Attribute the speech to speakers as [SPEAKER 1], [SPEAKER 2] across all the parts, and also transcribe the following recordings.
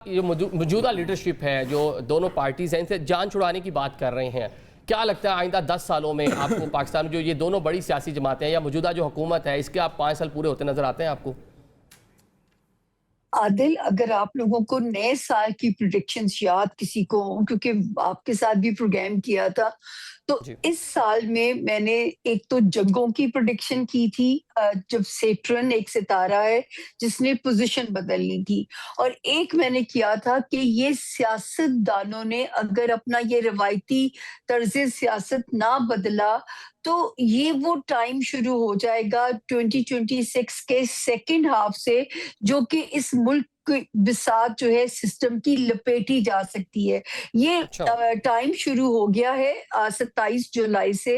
[SPEAKER 1] یہ موجودہ لیڈرشپ ہے جو دونوں پارٹیز ہیں ان سے جان چھڑانے کی بات کر رہے ہیں، کیا لگتا ہے آئندہ 10 سالوں میں آپ کو پاکستان میں جو یہ دونوں بڑی سیاسی جماعتیں ہیں یا موجودہ جو حکومت ہے اس کے آپ 5 سال پورے ہوتے نظر آتے ہیں آپ کو؟
[SPEAKER 2] عادل، اگر آپ لوگوں کو نئے سال کی پریڈکشنز یاد کسی کو ہوں، کیونکہ آپ کے ساتھ بھی پروگرام کیا تھا، تو
[SPEAKER 1] جی
[SPEAKER 2] اس سال میں نے ایک تو جنگوں کی پریڈکشن کی تھی، جب سیٹرن ایک ستارہ ہے جس نے پوزیشن بدلنی تھی، اور ایک میں نے کیا تھا کہ یہ سیاست دانوں نے اگر اپنا یہ روایتی طرز سیاست نہ بدلا تو یہ وہ ٹائم شروع ہو جائے گا 2026 کے سیکنڈ ہاف سے، جو کہ اس ملک کی بساط جو ہے سسٹم کی لپیٹی جا سکتی ہے۔ یہ
[SPEAKER 1] اچھا
[SPEAKER 2] ٹائم شروع ہو گیا ہے 27 جولائی سے،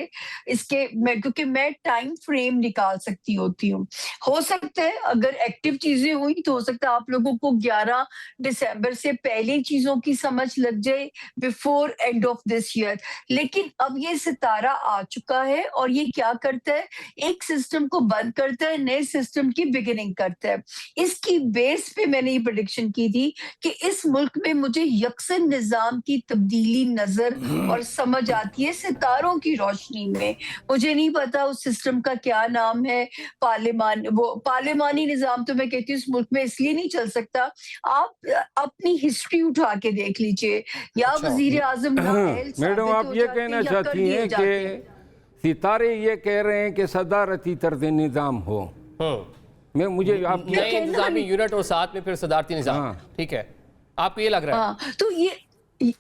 [SPEAKER 2] اس کے کیونکہ میں ٹائم فریم نکال سکتی ہوتی ہوں۔ ہو سکتا ہے اگر ایکٹیو چیزیں ہوئی تو ہو سکتا ہے آپ لوگوں کو 11 دسمبر سے پہلے چیزوں کی سمجھ لگ جائے before end of this year, لیکن اب یہ ستارہ آ چکا ہے اور یہ کیا کرتا ہے، ایک سسٹم کو بند کرتا ہے، نئے سسٹم کی بگننگ کرتا ہے۔ اس کی بیس پہ میں نے یہ پریڈکشن کی تھی کہ اس ملک میں مجھے یکساں نظام کی تبدیلی نظر اور سمجھ آتی ہے ستاروں کی روشنی میں۔ مجھے نہیں پتا اس سسٹم کا کیا نام ہے، پارلیمانی نظام تو میں کہتی ہوں اس ملک میں اس لیے نہیں چل سکتا۔ آپ اپنی ہسٹری اٹھا کے دیکھ لیجئے، یا
[SPEAKER 1] اچھا
[SPEAKER 2] وزیر اعظم نااہل
[SPEAKER 3] میڈم
[SPEAKER 2] ثابت
[SPEAKER 3] آپ
[SPEAKER 2] ہو
[SPEAKER 3] یہ
[SPEAKER 2] جاتے
[SPEAKER 3] کہنا
[SPEAKER 2] ہیں یا کر
[SPEAKER 3] چاہتی
[SPEAKER 2] دیے
[SPEAKER 3] ہیں
[SPEAKER 2] جاتے
[SPEAKER 3] کہ
[SPEAKER 2] ہیں۔
[SPEAKER 3] ستارے یہ کہہ رہے ہیں کہ صدارتی طرز نظام ہو، مجھے آپ کی
[SPEAKER 1] نئے انتظامی یونٹ اور ساتھ میں پھر صدارتی نظام، ٹھیک ہے، آپ کو یہ لگ رہا ہے؟
[SPEAKER 2] ہاں تو یہ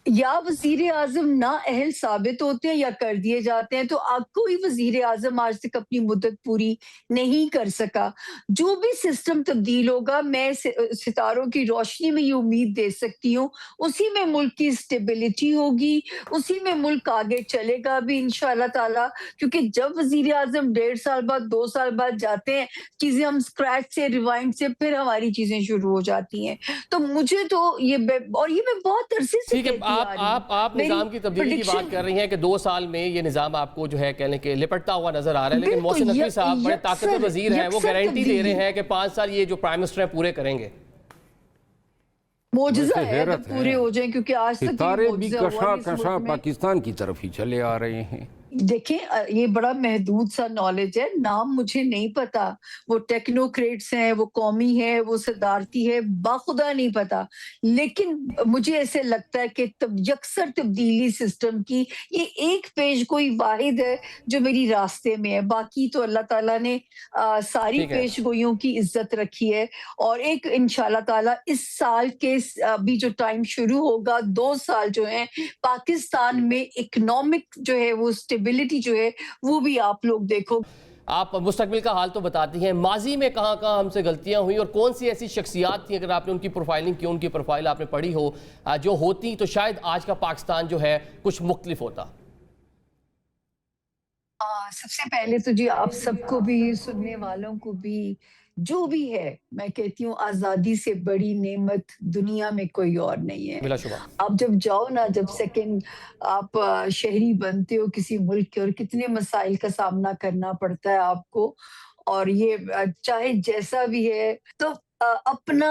[SPEAKER 2] یا وزیر اعظم نااہل ثابت ہوتے ہیں یا کر دیے جاتے ہیں، تو کوئی وزیر اعظم آج تک اپنی مدت پوری نہیں کر سکا۔ جو بھی سسٹم تبدیل ہوگا، میں ستاروں کی روشنی میں یہ امید دے سکتی ہوں اسی میں ملک کی اسٹیبلٹی ہوگی، اسی میں ملک آگے چلے گا بھی انشاءاللہ تعالی، کیونکہ جب وزیر اعظم 1.5 سال بعد 2 سال بعد جاتے ہیں، چیزیں ہم اسکریچ سے ریوائنڈ سے پھر ہماری چیزیں شروع ہو جاتی ہیں۔ تو مجھے تو اور یہ میں بہت عرصے سے
[SPEAKER 1] ٹھیک ہے،
[SPEAKER 2] کہتی آ رہی ہوں۔
[SPEAKER 1] آپ نظام کی تبدیلی کی بات کر رہی ہیں کہ 2 سال میں یہ نظام آپ کو جو ہے کہنے کے لپٹتا ہوا نظر آ رہا ہے، لیکن محسن نقوی صاحب بڑے طاقتور وزیر ہیں، وہ گارنٹی دے رہے ہیں کہ 5 سال یہ جو پرائم منسٹر ہیں پورے کریں گے۔
[SPEAKER 2] معجزہ
[SPEAKER 3] ویسے
[SPEAKER 2] ہے
[SPEAKER 3] حیرت
[SPEAKER 2] جب پورے ہو جائیں، کیونکہ آج تک یہ
[SPEAKER 3] ستارے بھی
[SPEAKER 2] معجزہ ہوا
[SPEAKER 3] کشا
[SPEAKER 2] اس
[SPEAKER 3] کشا
[SPEAKER 2] ملک میں۔
[SPEAKER 3] پاکستان کی طرف ہی چلے آ رہے ہیں۔
[SPEAKER 2] دیکھیں یہ بڑا محدود سا نالج ہے، نام مجھے نہیں پتا، وہ ٹیکنوکریٹس ہیں، وہ قومی ہے، وہ صدارتی ہے، باخدا نہیں پتا، لیکن مجھے ایسے لگتا ہے کہ یکسر تبدیلی سسٹم کی یہ ایک پیش کوئی واحد ہے جو میری راستے میں ہے، باقی تو اللہ تعالیٰ نے ساری
[SPEAKER 1] ٹھیک ہے،
[SPEAKER 2] پیش گوئیوں کی عزت رکھی ہے، اور ایک انشاءاللہ تعالیٰ اس سال کے ابھی جو ٹائم شروع ہوگا، 2 سال جو ہیں پاکستان میں اکنامک جو ہے وہ اسٹیبلٹی جو ہے وہ بھی آپ لوگ دیکھو۔
[SPEAKER 1] آپ مستقبل کا حال تو بتاتی ہیں، ماضی میں کہاں کہاں ہم سے غلطیاں ہوئیں اور کون سی ایسی شخصیات تھیں اگر آپ نے ان کی پروفائلنگ کی، ان کی پروفائل آپ نے پڑھی ہو، جو ہوتی تو شاید آج کا پاکستان جو ہے کچھ مختلف ہوتا؟
[SPEAKER 2] سب سے پہلے تو جی آپ سب کو بھی، سننے والوں کو بھی، جو بھی ہے، میں کہتی ہوں آزادی سے بڑی نعمت دنیا میں کوئی اور نہیں ہے۔
[SPEAKER 1] بلا شبہ۔
[SPEAKER 2] آپ جب جاؤ نا، جب سیکنڈ آپ شہری بنتے ہو کسی ملک کے، اور کتنے مسائل کا سامنا کرنا پڑتا ہے آپ کو، اور یہ چاہے جیسا بھی ہے، تو اپنا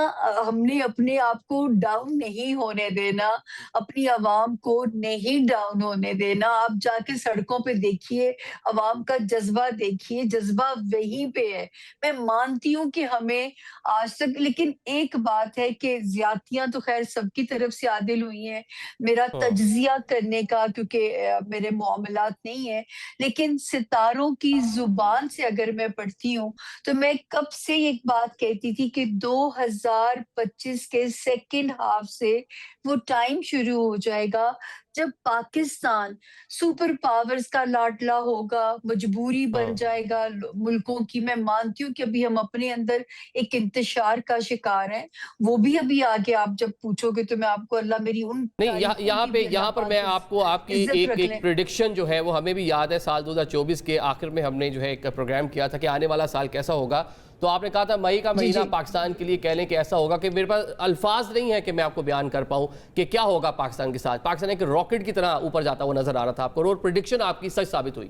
[SPEAKER 2] ہم نے اپنے آپ کو ڈاؤن نہیں ہونے دینا، اپنی عوام کو نہیں ڈاؤن ہونے دینا۔ آپ جا کے سڑکوں پہ دیکھیے، عوام کا جذبہ دیکھیے، جذبہ وہیں پہ ہے۔ میں مانتی ہوں کہ ہمیں آج تک، لیکن ایک بات ہے کہ زیادتیاں تو خیر سب کی طرف سے عادل ہوئی ہیں، میرا تجزیہ کرنے کا کیونکہ میرے معاملات نہیں ہیں، لیکن ستاروں کی زبان سے اگر میں پڑھتی ہوں تو میں کب سے ایک بات کہتی تھی کہ 2025 کے سیکنڈ ہاف سے وہ ٹائم شروع ہو جائے گا جب پاکستان سپر پاورز کا لاڈلا ہوگا، مجبوری بن جائے گا ملکوں کی۔ میں مانتی ہوں کہ ابھی ہم اپنے اندر ایک انتشار کا شکار ہیں، وہ بھی ابھی آگے آپ جب پوچھو گے تو میں آپ کو اللہ میری ان
[SPEAKER 1] نہیں، یہاں پر میں آپ کو آپ کی
[SPEAKER 2] عزت رکھ لیں۔
[SPEAKER 1] ایک پریڈکشن جو ہے وہ ہمیں بھی یاد ہے، سال 2024 کے آخر میں ہم نے جو ہے ایک پروگرام کیا تھا کہ آنے والا سال کیسا ہوگا، تو آپ نے کہا تھا مئی کا مہینہ پاکستان کے لیے کہہ لیں کہ ایسا ہوگا کہ میرے پاس الفاظ نہیں ہے کہ میں آپ کو بیان کر پاؤں کہ کیا ہوگا پاکستان کے ساتھ۔ پاکستان ایک راکٹ کی طرح اوپر جاتا ہوا نظر آ رہا تھا آپ کو، اور پریڈکشن آپ کی سچ ثابت ہوئی۔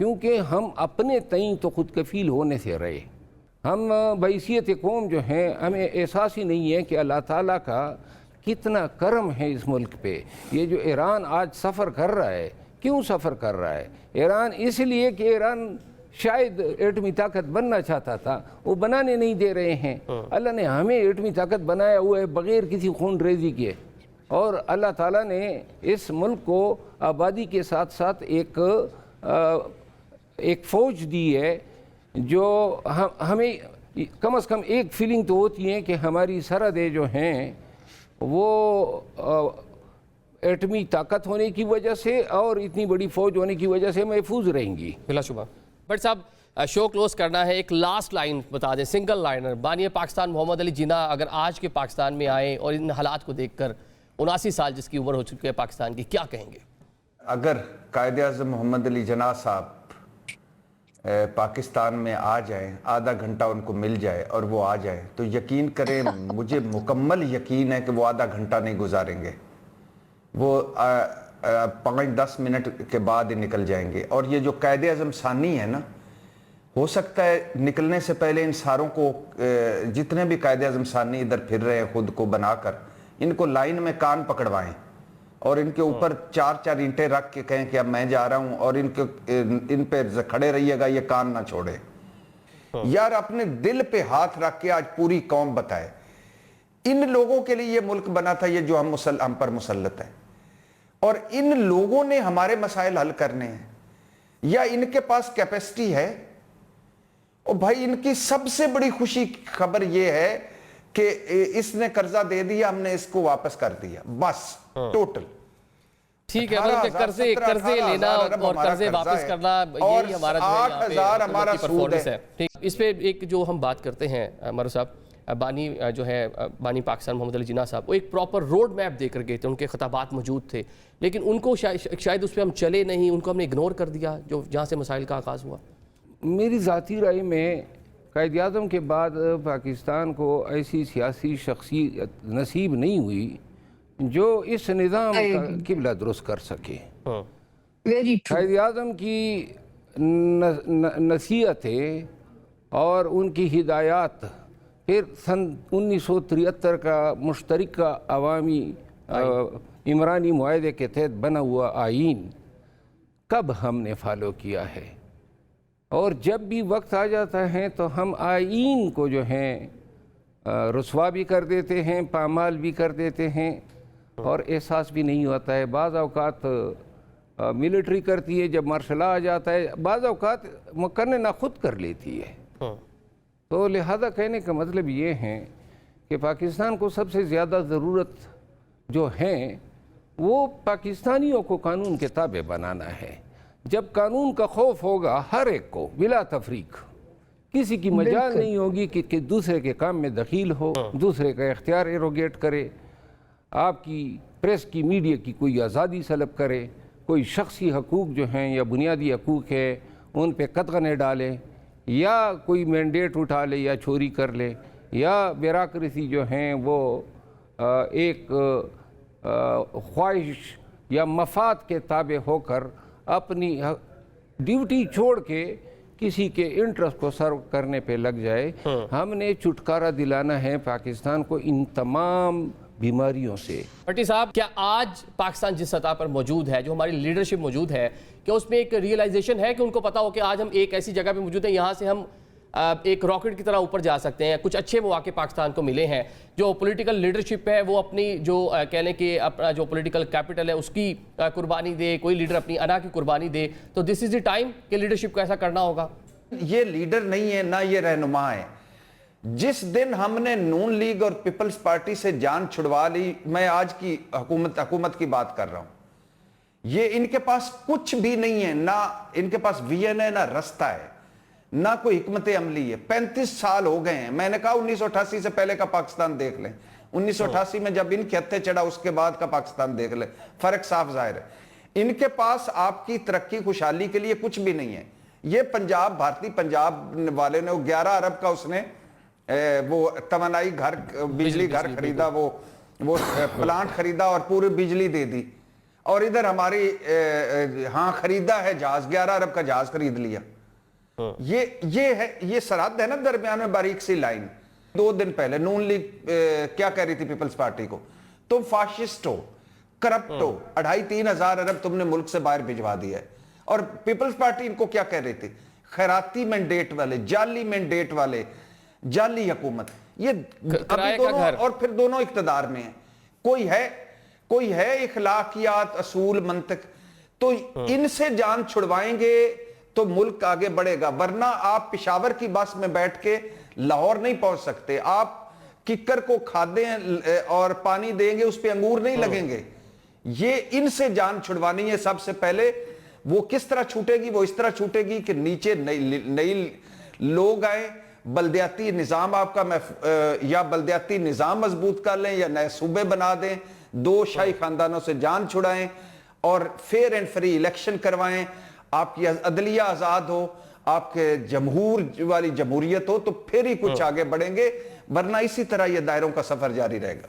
[SPEAKER 3] کیونکہ ہم اپنے تئیں تو خود کفیل ہونے سے رہے. ہم بحیثیت قوم جو ہیں ہمیں احساس ہی نہیں ہے کہ اللہ تعالیٰ کا کتنا کرم ہے اس ملک پہ. یہ جو ایران آج سفر کر رہا ہے، کیوں سفر کر رہا ہے؟ ایران اس لیے کہ ایران شاید ایٹمی طاقت بننا چاہتا تھا، وہ بنانے نہیں دے رہے ہیں. اللہ نے ہمیں ایٹمی طاقت بنایا ہوا ہے بغیر کسی خون ریزی کے، اور اللہ تعالیٰ نے اس ملک کو آبادی کے ساتھ ساتھ ایک فوج دی ہے جو ہمیں کم از کم ایک فیلنگ تو ہوتی ہے کہ ہماری سرحدیں جو ہیں وہ ایٹمی طاقت ہونے کی وجہ سے اور اتنی بڑی فوج ہونے کی وجہ سے محفوظ رہیں گی.
[SPEAKER 1] بلا شبہ. بٹ صاحب شو کلوز کرنا ہے، ایک لاسٹ لائن بتا دیں، سنگل لائنر. بانی پاکستان محمد علی جناح اگر آج کے پاکستان میں آئیں اور ان حالات کو دیکھ کر 79 سال جس کی عمر ہو چکی ہے پاکستان کی، کیا کہیں گے؟
[SPEAKER 4] اگر قائد اعظم محمد علی جناح صاحب پاکستان میں آ جائیں، آدھا گھنٹہ ان کو مل جائے اور وہ آ جائیں، تو یقین کریں مجھے مکمل یقین ہے کہ وہ آدھا گھنٹہ نہیں گزاریں گے، وہ 5-10 منٹ کے بعد ہی نکل جائیں گے. اور یہ جو قائد اعظم ثانی ہے نا، ہو سکتا ہے نکلنے سے پہلے ان ساروں کو، جتنے بھی قائد اعظم ثانی ادھر پھر رہے ہیں خود کو بنا کر، ان کو لائن میں کان پکڑوائیں اور ان کے اوپر 4 اینٹیں رکھ کے کہیں کہ اب میں جا رہا ہوں، اور ان پہ کھڑے رہیے گا، یہ کان نہ چھوڑے. یار اپنے دل پہ ہاتھ رکھ کے آج پوری قوم بتائے، ان لوگوں کے لیے یہ ملک بنا تھا، یہ جو ہم پر مسلط ہے، اور ان لوگوں نے ہمارے مسائل حل کرنے ہیں، یا ان کے پاس کیپیسٹی ہے. اور بھائی ان کی سب سے بڑی خوشی خبر یہ ہے کہ اس نے قرضہ دے دیا، ہم نے اس کو واپس کر دیا، بس ٹوٹل.
[SPEAKER 1] ٹھیک ہے، مطلب قرضے لینا اور قرضے واپس کرنا، یہی ہمارا جو پرفارمنس ہے. ٹھیک، اس پہ ایک جو ہم بات کرتے ہیں مرو صاحب، بانی جو ہے بانی پاکستان محمد علی جناح صاحب، وہ ایک پراپر روڈ میپ دے کر گئے تھے، ان کے خطابات موجود تھے، لیکن ان کو شاید اس پہ ہم چلے نہیں، ان کو ہم نے اگنور کر دیا جو جہاں سے مسائل کا آغاز ہوا.
[SPEAKER 3] میری ذاتی رائے میں قائد اعظم کے بعد پاکستان کو ایسی سیاسی شخصیت نصیب نہیں ہوئی جو اس نظام کا قبلہ درست کر سکے. قائد اعظم کی نصیحتیں اور ان کی ہدایات، پھر سن 1973 کا مشترکہ عوامی عمرانی معاہدے کے تحت بنا ہوا آئین کب ہم نے فالو کیا ہے؟ اور جب بھی وقت آ جاتا ہے تو ہم آئین کو جو ہیں رسوا بھی کر دیتے ہیں، پامال بھی کر دیتے ہیں، اور احساس بھی نہیں ہوتا ہے. بعض اوقات ملٹری کرتی ہے، جب مارشل لا آ جاتا ہے، بعض اوقات کرنے خود کر لیتی ہے. تو لہذا کہنے کا مطلب یہ ہے کہ پاکستان کو سب سے زیادہ ضرورت جو ہیں وہ پاکستانیوں کو قانون کے تابع بنانا ہے. جب قانون کا خوف ہوگا ہر ایک کو بلا تفریق، کسی کی مجال نہیں ہوگی کہ دوسرے کے کام میں دخیل ہو، دوسرے کا اختیار ایروگیٹ کرے، آپ کی پریس کی، میڈیا کی کوئی آزادی سلب کرے، کوئی شخصی حقوق جو ہیں یا بنیادی حقوق ہے ان پہ قدغنیں ڈالے، یا کوئی مینڈیٹ اٹھا لے یا چوری کر لے، یا بیوروکریسی جو ہیں وہ ایک خواہش یا مفاد کے تابع ہو کر اپنی ڈیوٹی چھوڑ کے کسی کے انٹرسٹ کو سرو کرنے پہ لگ جائے. ہم نے چھٹکارا دلانا ہے پاکستان کو ان تمام بیماریوں سے.
[SPEAKER 1] بھٹی صاحب، کیا آج پاکستان جس سطح پر موجود ہے، جو ہماری لیڈرشپ موجود ہے، کیا اس میں ایک ریئلائزیشن ہے کہ ان کو پتا ہو کہ آج ہم ایک ایسی جگہ پہ موجود ہیں، یہاں سے ہم ایک راکٹ کی طرح اوپر جا سکتے ہیں؟ کچھ اچھے مواقع پاکستان کو ملے ہیں، جو پولیٹیکل لیڈرشپ ہے وہ اپنی جو کہہ لیں کہ اپنا جو پولیٹیکل کیپٹل ہے اس کی قربانی دے، کوئی لیڈر اپنی انا کی قربانی دے، تو دس از دی ٹائم کہ لیڈرشپ کو ایسا کرنا ہوگا.
[SPEAKER 4] یہ لیڈر نہیں ہے، نہ یہ رہنما ہے. جس دن ہم نے نون لیگ اور پیپلز پارٹی سے جان چھڑوا لی، میں آج کی حکومت کی بات کر رہا ہوں، یہ ان کے پاس کچھ بھی نہیں ہے، نہ ان کے پاس ویژن ہے، نہ رستہ ہے، نہ کوئی حکمت عملی ہے. 35 سال ہو گئے ہیں. میں نے کہا 1988 سے پہلے کا پاکستان دیکھ لیں، 1988 میں جب ان کے ہتھے چڑھا اس کے بعد کا پاکستان دیکھ لیں، فرق صاف ظاہر ہے. ان کے پاس آپ کی ترقی خوشحالی کے لیے کچھ بھی نہیں ہے. یہ پنجاب، بھارتی پنجاب والے نے 11 ارب کا اس نے وہ توانائی بجلی گھر خریدا، وہ پلانٹ خریدا اور پوری بجلی دے دی. اور ادھر ہماری ہاں خریدا ہے جہاز 11 ارب کا جہاز خرید لیا. یہ سرحد ہے نا درمیان میں باریک سی لائن. 2 دن پہلے نون لیگ کیا کہہ رہی تھی پیپلز پارٹی کو, تم فاشسٹ ہو, کرپٹ ہو, 2.5-3 ہزار ارب تم نے ملک سے باہر بھجوا دیا ہے. اور پیپلز پارٹی ان کو کیا کہہ رہی تھی, خیراتی مینڈیٹ والے, جعلی مینڈیٹ والے, جعلی حکومت. یہ ابھی دونوں, اور پھر دونوں اقتدار میں ہیں. کوئی ہے اخلاقیات, اصول, منطق, تو ان سے جان چھڑوائیں گے تو ملک آگے بڑھے گا. ورنہ آپ پشاور کی بس میں بیٹھ کے لاہور نہیں پہنچ سکتے. آپ ککر کو کھادیں اور پانی دیں گے, اس پہ انگور نہیں لگیں گے. یہ ان سے جان چھڑوانی ہے سب سے پہلے. وہ کس طرح چھوٹے گی؟ وہ اس طرح چھوٹے گی کہ نیچے نئی لوگ آئیں, بلدیاتی نظام آپ کا یا بلدیاتی نظام مضبوط کر لیں یا نئے صوبے بنا دیں, 2 شاہی خاندانوں سے جان چھڑائیں اور فیئر اینڈ فری الیکشن کروائیں, آپ کی عدلیہ آزاد ہو, آپ کے جمہور والی جمہوریت ہو, تو پھر ہی کچھ آگے بڑھیں گے. ورنہ اسی طرح یہ دائروں کا سفر جاری رہے گا.